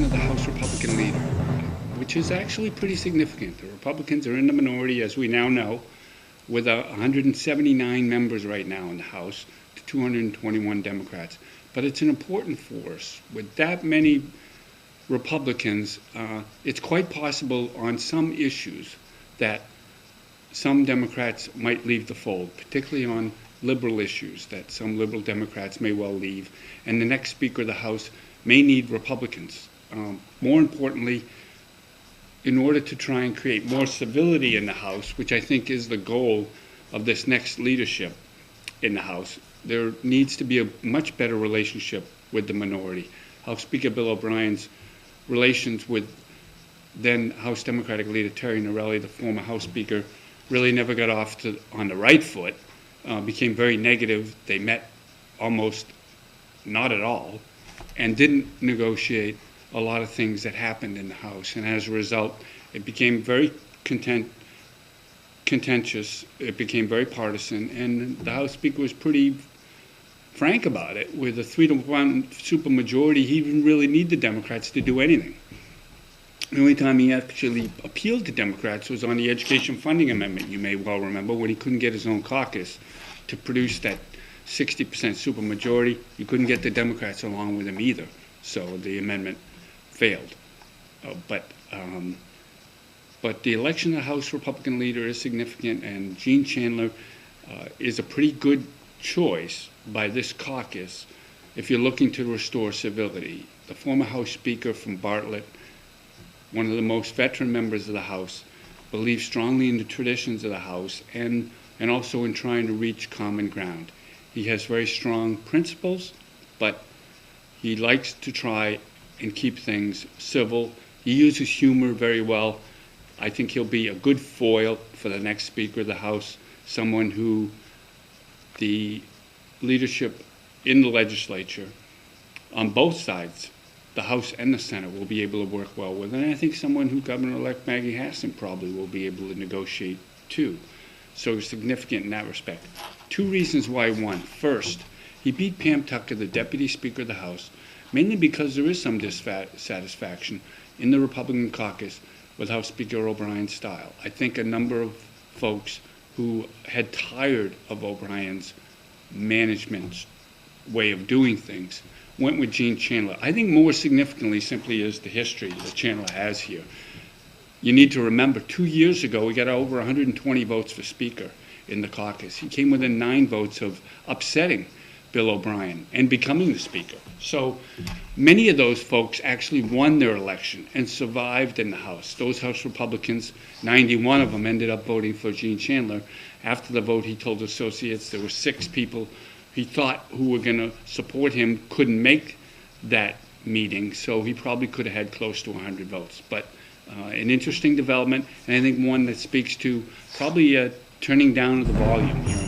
election of the House Republican leader, which is actually pretty significant. The Republicans are in the minority, as we now know, with 179 members right now in the House to 221 Democrats. But it's an important force. With that many Republicans, it's quite possible on some issues that some Democrats might leave the fold, particularly on liberal issues that some liberal Democrats may well leave, and the next Speaker of the House may need Republicans. More importantly, in order to try and create more civility in the House, which I think is the goal of this next leadership in the House, there needs to be a much better relationship with the minority. House Speaker Bill O'Brien's relations with then House Democratic leader Terry Norelli, the former House Speaker, really never got off on the right foot, became very negative. They met almost not at all and didn't negotiate a lot of things that happened in the House. And as a result, it became very contentious. It became very partisan. And the House Speaker was pretty frank about it. With a 3-1 supermajority, he didn't really need the Democrats to do anything. The only time he actually appealed to Democrats was on the education funding amendment, you may well remember, when he couldn't get his own caucus to produce that 60% supermajority. He couldn't get the Democrats along with him either, so the amendment failed. But the election of the House Republican leader is significant, and Gene Chandler is a pretty good choice by this caucus if you're looking to restore civility. The former House Speaker from Bartlett, one of the most veteran members of the House, believes strongly in the traditions of the House and also in trying to reach common ground. He has very strong principles, but he likes to try and keep things civil. He uses humor very well. I think he'll be a good foil for the next Speaker of the House, someone who the leadership in the legislature on both sides, the House and the Senate, will be able to work well with. And I think someone who Governor-elect Maggie Hassan probably will be able to negotiate too. So significant in that respect. Two reasons why he won. First, he beat Pam Tucker, the Deputy Speaker of the House, mainly because there is some dissatisfaction in the Republican caucus with House Speaker O'Brien's style. I think a number of folks who had tired of O'Brien's management way of doing things went with Gene Chandler. I think more significantly simply is the history that Chandler has here. You need to remember, 2 years ago, we got over 120 votes for Speaker in the caucus. He came within 9 votes of upsetting Bill O'Brien and becoming the Speaker. So many of those folks actually won their election and survived in the House. Those House Republicans, 91 of them ended up voting for Gene Chandler. After the vote, he told associates there were 6 people he thought who were going to support him couldn't make that meeting, so he probably could have had close to 100 votes. But an interesting development, and I think one that speaks to probably turning down the volume here